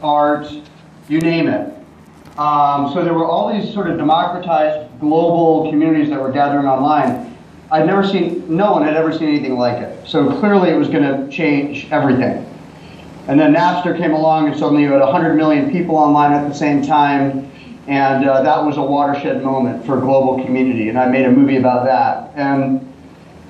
art, you name it. So there were all these sort of democratized global communities that were gathering online. No one had ever seen anything like it. So clearly it was going to change everything. And then Napster came along, and suddenly you had 100 million people online at the same time, and that was a watershed moment for global community, and I made a movie about that. And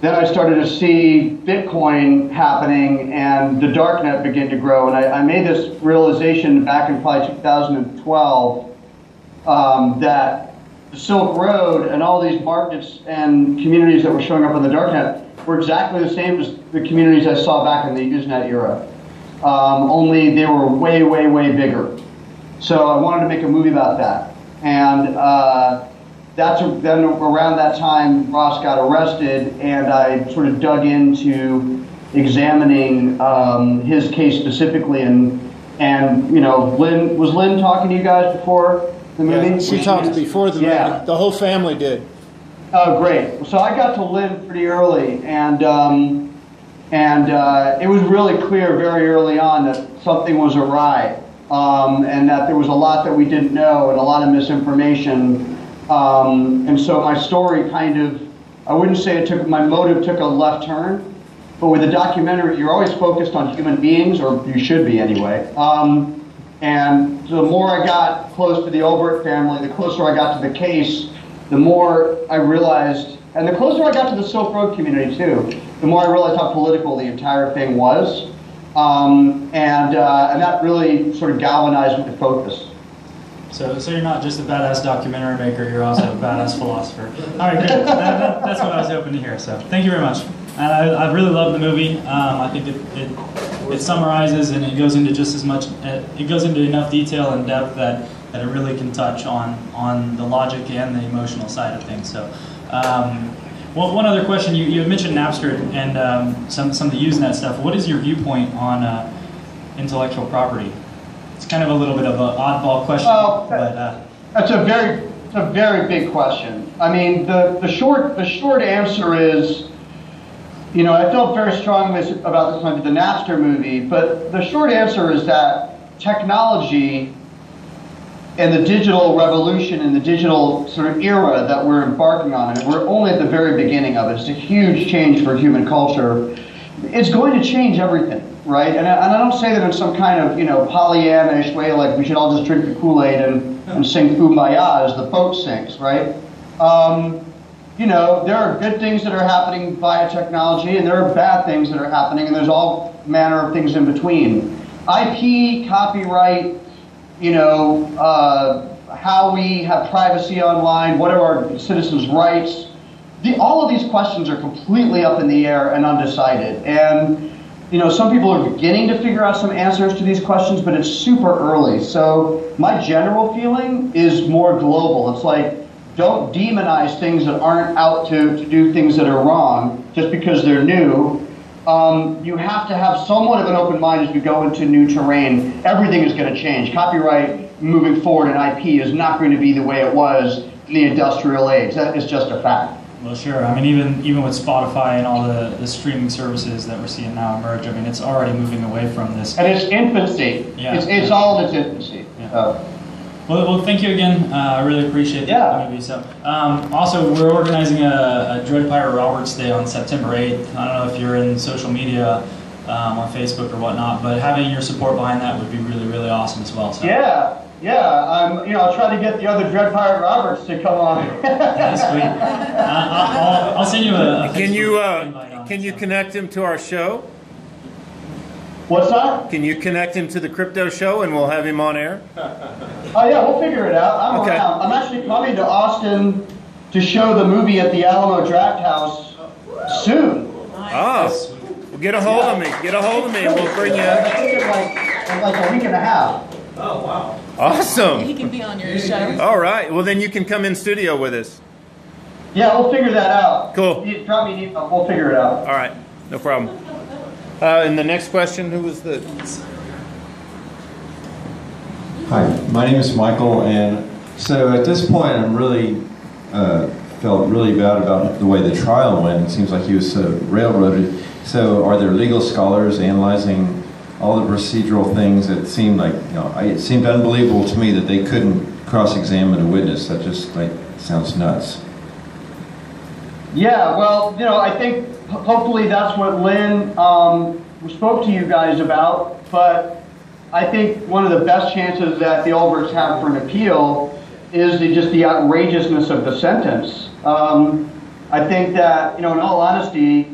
then I started to see Bitcoin happening, and the darknet began to grow, and I made this realization back in probably 2012 that the Silk Road and all these markets and communities that were showing up on the darknet were exactly the same as the communities I saw back in the Usenet era. Only they were way, way, way bigger. So I wanted to make a movie about that. And then around that time, Ross got arrested, and I sort of dug into examining his case specifically. And you know, was Lynn talking to you guys before the movie? Yeah, she talked before the movie. The whole family did. Oh, great. So I got to Lynn pretty early, and it was really clear very early on that something was awry, and that there was a lot that we didn't know and a lot of misinformation. And so my story kind of, I wouldn't say my motive took a left turn, but with a documentary, you're always focused on human beings, or you should be anyway. And the more I got close to the Obert family, the closer I got to the case, the more I realized, and the closer I got to the Silk Road community too, the more I realized how political the entire thing was. And that really sort of galvanized my focus. So you're not just a badass documentary maker, you're also a badass philosopher. All right, good. That's what I was hoping to hear. So thank you very much. And I really love the movie. I think it summarizes, and it goes into just as much. It goes into enough detail and depth that it really can touch on the logic and the emotional side of things. So. Well, one other question. You had mentioned Napster and some of the Usenet stuff. What is your viewpoint on intellectual property? It's kind of a little bit of an oddball question. That's a very big question. I mean, the short answer is, you know, I felt very strongly about this when I did the Napster movie, but the short answer is that technology and the digital revolution and the digital sort of era that we're embarking on, and we're only at the very beginning of it. It's a huge change for human culture. It's going to change everything, right? And I don't say that in some kind of, you know, Pollyanna-ish way, like we should all just drink the Kool-Aid and sing Kumbaya as the boat sinks, right? You know, there are good things that are happening via technology, and there are bad things that are happening, and there's all manner of things in between. IP, copyright, you know, how we have privacy online, what are our citizens' rights. All of these questions are completely up in the air and undecided. And, you know, some people are beginning to figure out some answers to these questions, but it's super early. So my general feeling is more global. It's like, don't demonize things that aren't out to do things that are wrong just because they're new. You have to have somewhat of an open mind as we go into new terrain. Everything is going to change. Copyright moving forward in IP is not going to be the way it was in the industrial age. That is just a fact. Well, sure. I mean, even with Spotify and all the streaming services that we're seeing now emerge, I mean, it's already moving away from this. And it's infancy. Yeah. It's all in its infancy. Yeah. Well, thank you again. I really appreciate the movie. So, also, we're organizing a Dread Pirate Roberts Day on September 8th. I don't know if you're in social media on Facebook or whatnot, but having your support behind that would be really, really awesome as well. So. Yeah. You know, I'll try to get the other Dread Pirate Roberts to come on. Yeah, sweet. I'll send you a Can you connect him to our show? What's that? Can you connect him to the crypto show and we'll have him on air? Oh yeah, we'll figure it out. I'm around. I'm actually coming to Austin to show the movie at the Alamo Draft House soon. Oh, well, get a hold of me. Get a hold of me and we'll bring you. I think in like a week and a half. Oh wow. Awesome. He can be on your show. All right. Well, then you can come in studio with us. Yeah, we'll figure that out. Cool. Drop me an email. We'll figure it out. All right. No problem. And the next question, who was the... Hi, my name is Michael, and so at this point I'm really felt really bad about the way the trial went. It seems like he was railroaded. So are there legal scholars analyzing all the procedural things. It seemed like, it seemed unbelievable to me that they couldn't cross-examine a witness. That just sounds nuts. Yeah, well, I think hopefully that's what Lynn spoke to you guys about, but I think one of the best chances that the Alberts have for an appeal is just the outrageousness of the sentence. I think that, in all honesty,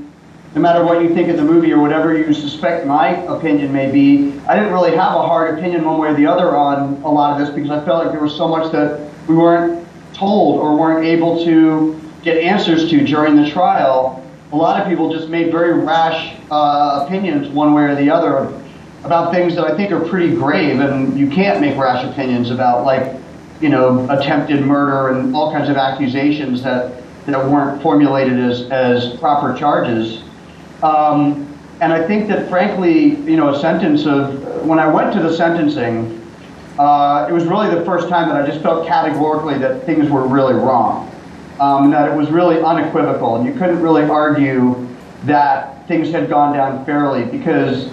no matter what you think of the movie or whatever you suspect my opinion may be, I didn't really have a hard opinion one way or the other on a lot of this because I felt like there was so much that we weren't told or weren't able to get answers to during the trial. A lot of people just made very rash opinions one way or the other about things that I think are pretty grave, and you can't make rash opinions about, attempted murder and all kinds of accusations that weren't formulated as proper charges. And I think that, frankly, a sentence of, when I went to the sentencing, it was really the first time that I just felt categorically that things were really wrong. And that it was really unequivocal, and you couldn't really argue that things had gone down fairly because,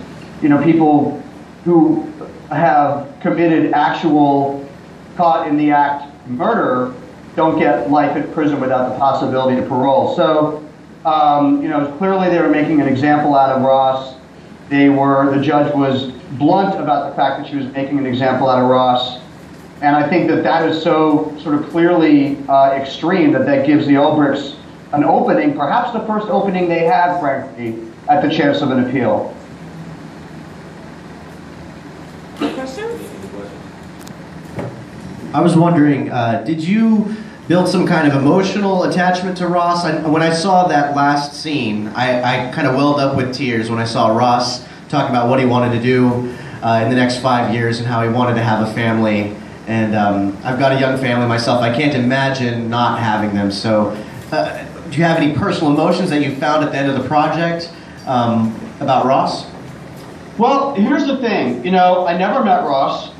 people who have committed actual caught in the act murder don't get life in prison without the possibility of parole. So, clearly they were making an example out of Ross. The judge was blunt about the fact that she was making an example out of Ross. And I think that is so sort of clearly extreme that gives the Ulbrichts an opening, perhaps the first opening they had, frankly, at the chance of an appeal. Questions? I was wondering, did you build some kind of emotional attachment to Ross? When I saw that last scene, I kind of welled up with tears when I saw Ross talk about what he wanted to do in the next 5 years and how he wanted to have a family. And I've got a young family myself. I can't imagine not having them. So do you have any personal emotions that you found at the end of the project about Ross? Well, here's the thing. I never met Ross.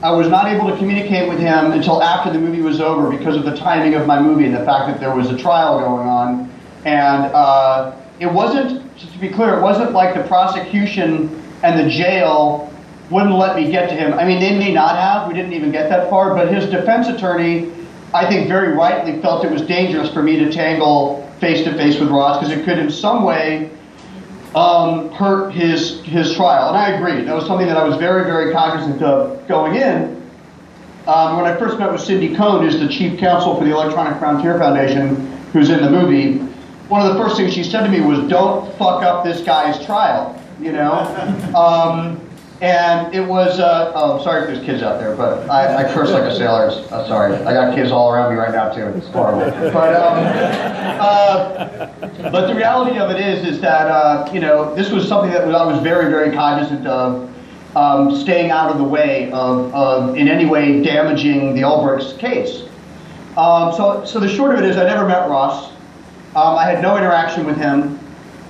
I was not able to communicate with him until after the movie was over because of the timing of my movie and the fact that there was a trial going on. And it wasn't, just to be clear, it wasn't like the prosecution and the jail wouldn't let me get to him. I mean, they may not have. We didn't even get that far. But his defense attorney, I think very rightly, felt it was dangerous for me to tangle face-to-face with Ross because it could in some way hurt his trial. And I agree. That was something that I was very, very cognizant of going in. When I first met with Cindy Cohn, who's the chief counsel for the Electronic Frontier Foundation, who's in the movie, one of the first things she said to me was, "Don't fuck up this guy's trial," And it was, sorry if there's kids out there, but I curse like a sailor. Sorry, I got kids all around me right now too. It's horrible. But the reality of it is that this was something that I was very, very cognizant of, staying out of the way of in any way damaging the Ulbrichts case. So the short of it is, I never met Ross. I had no interaction with him.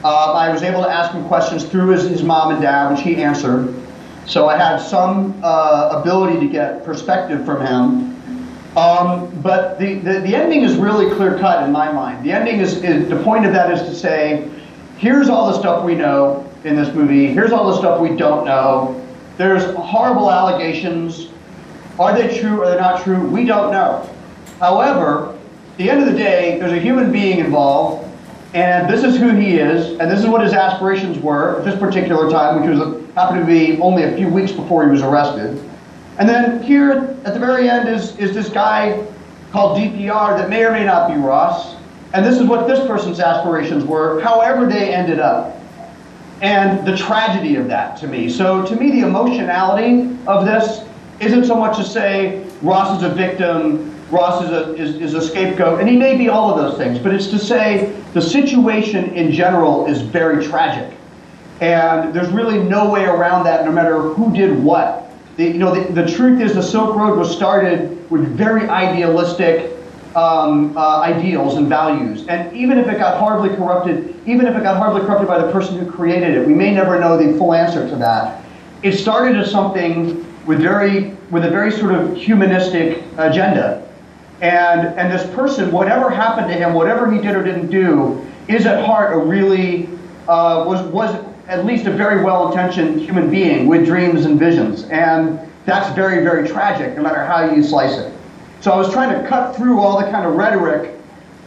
I was able to ask him questions through his mom and dad, which he answered. So I had some ability to get perspective from him. But the ending is really clear-cut in my mind. The ending is the point of that is to say, here's all the stuff we know in this movie. Here's all the stuff we don't know. There's horrible allegations. Are they true? Are they not true? We don't know. However, at the end of the day, there's a human being involved, and this is who he is, and this is what his aspirations were at this particular time, which happened to be only a few weeks before he was arrested. And then here at the very end is this guy called DPR that may or may not be Ross, and this is what this person's aspirations were, however they ended up. And the tragedy of that to me. So to me, the emotionality of this isn't so much to say Ross is a victim, Ross is a scapegoat, and he may be all of those things, but it's to say the situation in general is very tragic. And there's really no way around that, no matter who did what. The truth is the Silk Road was started with very idealistic ideals and values. And even if it got horribly corrupted, by the person who created it, we may never know the full answer to that. It started as something with a very sort of humanistic agenda. And this person, whatever happened to him, whatever he did or didn't do, is at heart a really, was at least a very well-intentioned human being with dreams and visions. And that's very, very tragic, no matter how you slice it. So I was trying to cut through all the kind of rhetoric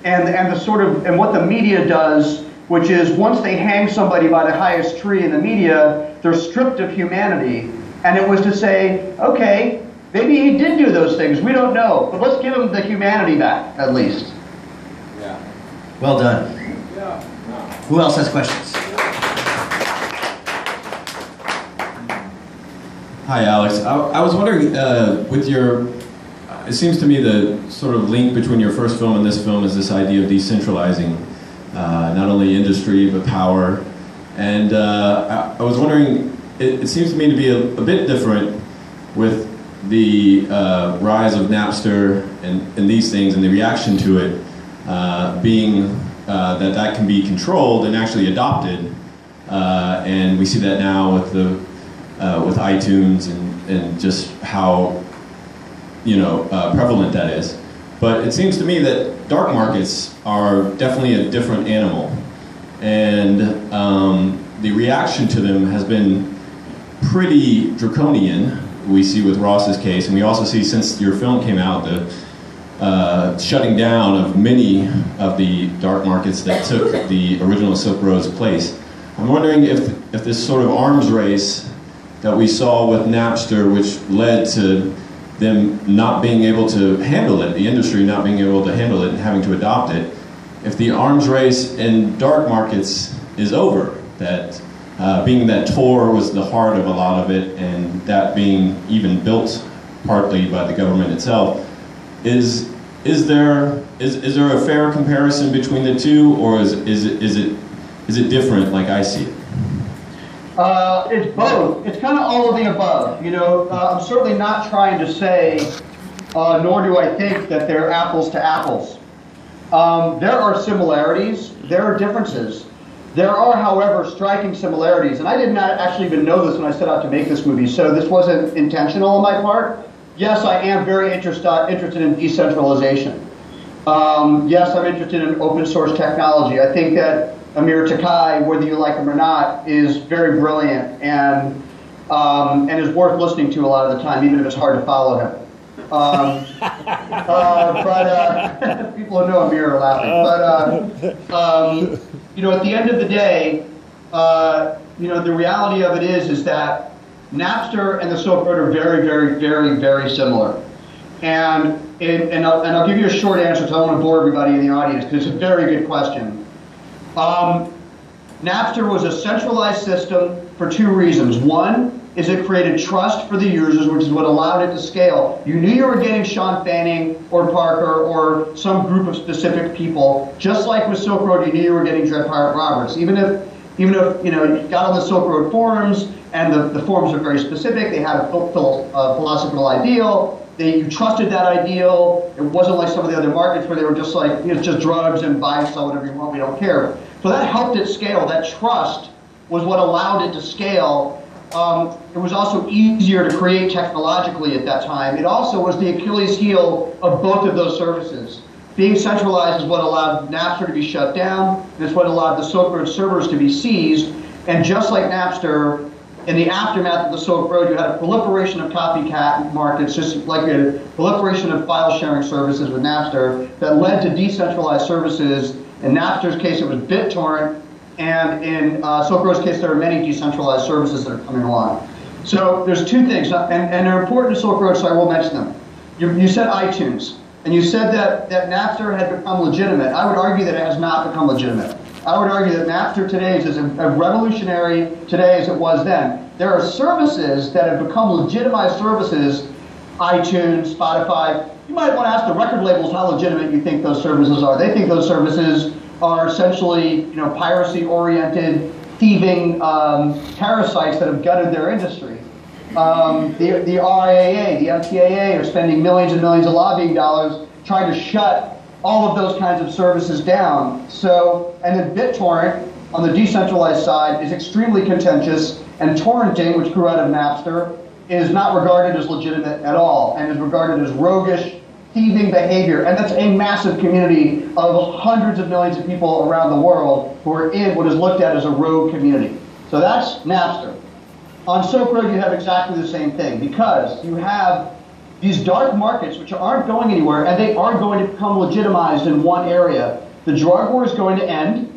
and the sort of, and what the media does, which is once they hang somebody by the highest tree in the media, they're stripped of humanity. And it was to say, okay, maybe he did do those things, we don't know, but let's give him the humanity back, at least. Yeah. Well done. Yeah. Who else has questions? Hi, Alex. I was wondering, with your, it seems to me the sort of link between your first film and this film is this idea of decentralizing not only industry but power. And I was wondering, it seems to me to be a bit different with the rise of Napster and these things and the reaction to it being that can be controlled and actually adopted. And we see that now with the with iTunes and just how prevalent that is. But it seems to me that dark markets are definitely a different animal, and the reaction to them has been pretty draconian. We see with Ross's case, and we also see since your film came out the shutting down of many of the dark markets that took the original Silk Road's place. I'm wondering if this sort of arms race that we saw with Napster, which led to them not being able to handle it, the industry not being able to handle it and having to adopt it, if the arms race in dark markets is over, that being that Tor was the heart of a lot of it, and that being even built partly by the government itself, is there a fair comparison between the two, or is it different like I see it? It's both. It's kind of all of the above. I'm certainly not trying to say, nor do I think that they're apples to apples. There are similarities. There are differences. There are, however, striking similarities. And I did not actually even know this when I set out to make this movie, so this wasn't intentional on my part. Yes, I am very interested in decentralization. Yes, I'm interested in open source technology. I think that Amir Takai, whether you like him or not, is very brilliant and is worth listening to a lot of the time, even if it's hard to follow him. But people who know Amir are laughing. But at the end of the day, the reality of it is that Napster and the Silk Road are very, very, very, very similar. And I'll give you a short answer because I don't want to bore everybody in the audience because it's a very good question. Napster was a centralized system for two reasons. One is it created trust for the users, which is what allowed it to scale. You knew you were getting Sean Fanning or Parker or some group of specific people. Just like with Silk Road, you knew you were getting Dread Pirate Roberts. Even if you got on the Silk Road forums, and the forums are very specific, they had a philosophical ideal. You trusted that ideal. It wasn't like some of the other markets where they were just like, it's just drugs and buy and sell whatever you want, we don't care. So that helped it scale. That trust was what allowed it to scale. It was also easier to create technologically at that time. It also was the Achilles heel of both of those services. Being centralized is what allowed Napster to be shut down, and it's what allowed the Silk Road servers to be seized. And just like Napster, in the aftermath of the Silk Road, you had a proliferation of copycat markets, just like a proliferation of file sharing services with Napster that led to decentralized services. In Napster's case, it was BitTorrent, and in Silk Road's case, there are many decentralized services that are coming along. So there's two things, and they're important to Silk Road, so I will mention them. You said iTunes, and you said that Napster had become legitimate. I would argue that it has not become legitimate. I would argue that Napster today is as revolutionary today as it was then. There are services that have become legitimized services, iTunes, Spotify. You might want to ask the record labels how legitimate you think those services are. They think those services are essentially, piracy-oriented, thieving parasites that have gutted their industry. The RIAA, the MPAA are spending millions and millions of lobbying dollars trying to shut all of those kinds of services down. So, and then BitTorrent on the decentralized side is extremely contentious, and torrenting, which grew out of Napster, is not regarded as legitimate at all, and is regarded as roguish, thieving behavior. And that's a massive community of hundreds of millions of people around the world who are in what is looked at as a rogue community. So that's Napster. On Silk Road, you have exactly the same thing, because you have these dark markets which aren't going anywhere, and they are going to become legitimized in one area. The drug war is going to end.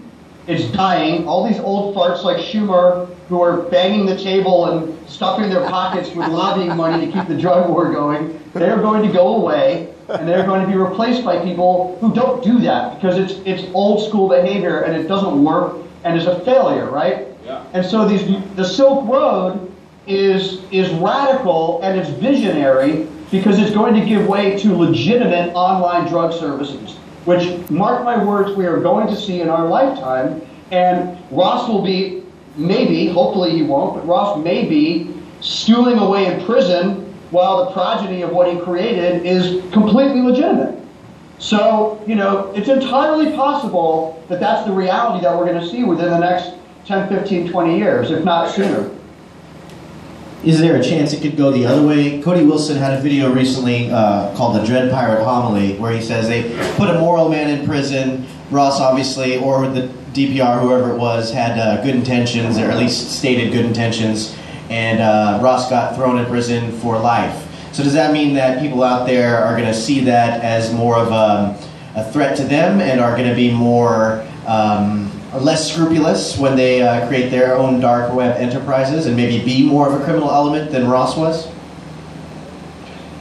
It's dying. All these old farts like Schumer, who are banging the table and stuffing their pockets with lobbying money to keep the drug war going, they're going to go away, and they're going to be replaced by people who don't do that, because it's old school behavior and it doesn't work and is a failure, right? Yeah. And so the Silk Road is radical and it's visionary, because it's going to give way to legitimate online drug services, which, mark my words, we are going to see in our lifetime. And Ross will be, maybe, hopefully he won't, but Ross may be stewing away in prison while the progeny of what he created is completely legitimate. So, you know, it's entirely possible that that's the reality that we're going to see within the next 10, 15, 20 years, if not sooner. Is there a chance it could go the other way? Cody Wilson had a video recently called the Dread Pirate Homily, where he says they put a moral man in prison. Ross, obviously, or the DPR, whoever it was, had good intentions, or at least stated good intentions, and Ross got thrown in prison for life. So does that mean that people out there are going to see that as more of a threat to them, and are going to be more less scrupulous when they create their own dark web enterprises, and maybe be more of a criminal element than Ross was?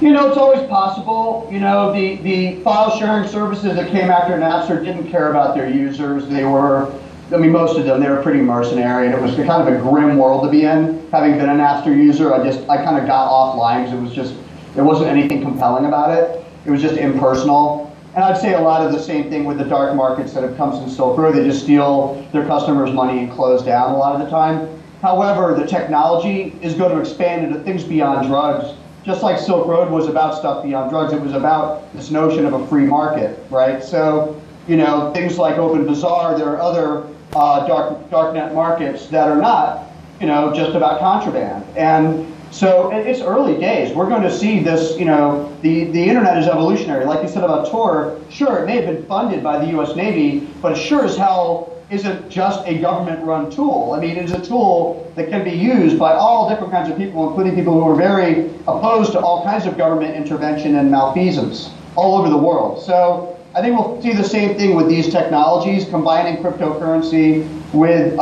You know, it's always possible. You know, the file sharing services that came after Napster didn't care about their users. They were, I mean, most of them, they were pretty mercenary, and it was kind of a grim world to be in. Having been a Napster user, I kind of got offline because it was just, there wasn't anything compelling about it. It was just impersonal. And I'd say a lot of the same thing with the dark markets that have come since Silk Road. They just steal their customers' money and close down a lot of the time. However, the technology is going to expand into things beyond drugs. Just like Silk Road was about stuff beyond drugs, it was about this notion of a free market, right? So, you know, things like Open Bazaar, there are other darknet markets that are not, you know, just about contraband. And so it's early days. We're going to see this, you know, the internet is evolutionary. Like you said about Tor, sure, it may have been funded by the US Navy, but it sure as hell isn't just a government-run tool. I mean, it's a tool that can be used by all different kinds of people, including people who are very opposed to all kinds of government intervention and malfeasance all over the world. So I think we'll see the same thing with these technologies, combining cryptocurrency with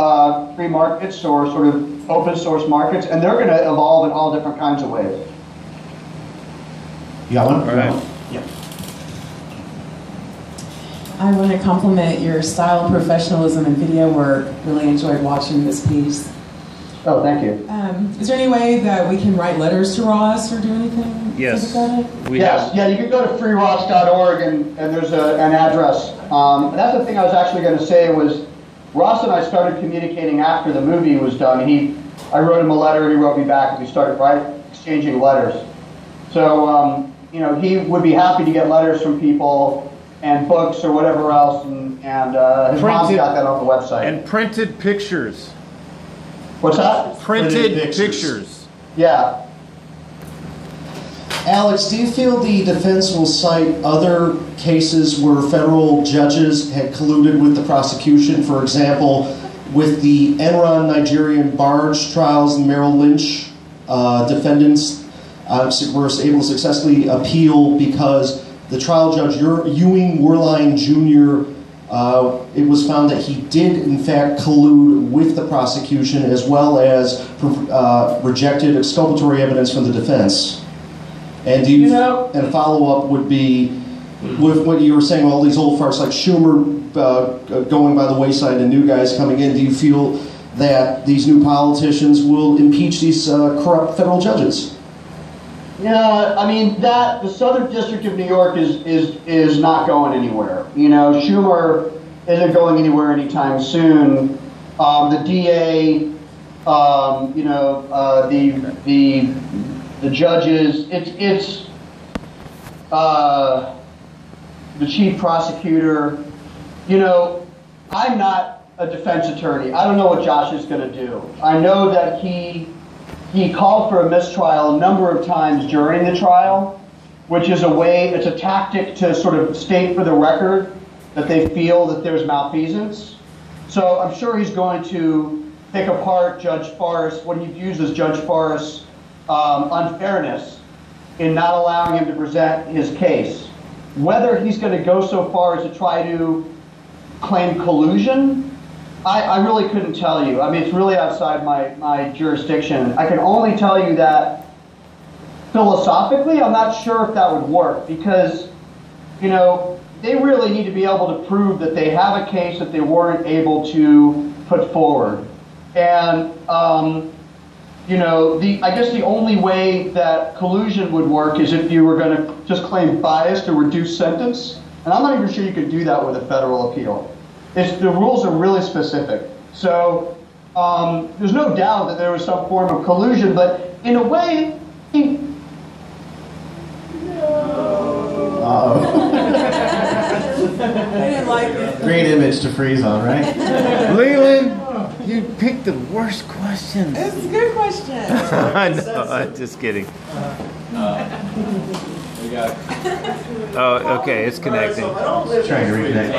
free markets or sort of open source markets, and they're going to evolve in all different kinds of ways. You got one? All right. Yeah. I want to compliment your style, professionalism, and video work. Really enjoyed watching this piece. Oh, thank you. Is there any way that we can write letters to Ross or do anything? Yes. Yeah, you can go to freeross.org and there's an address. And that's the thing I was actually going to say was Ross and I started communicating after the movie was done. I wrote him a letter, he wrote me back, and we started exchanging letters. So, you know, he would be happy to get letters from people and books or whatever else, and his mom's got that on the website. And printed pictures. What's that? Printed pictures. Yeah. Alex, do you feel the defense will cite other cases where federal judges had colluded with the prosecution? For example, with the Enron Nigerian barge trials and Merrill Lynch defendants were able to successfully appeal because the trial judge, Ewing Werlein Jr., it was found that he did, in fact, collude with the prosecution as well as rejected exculpatory evidence from the defense. And and a follow-up would be, with what you were saying, all these old farts like Schumer going by the wayside and new guys coming in, do you feel that these new politicians will impeach these corrupt federal judges? Yeah, I mean, the Southern District of New York is not going anywhere. You know, Schumer isn't going anywhere anytime soon. The DA, you know, the judges, it's the chief prosecutor. You know, I'm not a defense attorney. I don't know what Josh is going to do. I know that he called for a mistrial a number of times during the trial, which is it's a tactic to sort of state for the record that they feel that there's malfeasance. So I'm sure he's going to pick apart Judge Forrest, what he views as Judge Forrest's unfairness in not allowing him to present his case. Whether he's going to go so far as to try to claim collusion, I really couldn't tell you. I mean, it's really outside my jurisdiction. I can only tell you that philosophically, I'm not sure if that would work because, you know, they really need to be able to prove that they have a case that they weren't able to put forward. And, you know, I guess the only way that collusion would work is if you were going to just claim biased or reduced sentence. And I'm not even sure you could do that with a federal appeal. The rules are really specific. So there's no doubt that there was some form of collusion, but in a way, Uh-oh. They didn't like it. Great image to freeze on, right? Leland, you picked the worst questions. It's a good question. I know, I'm just kidding. We got. Oh, okay, it's connecting. Trying to reconnect.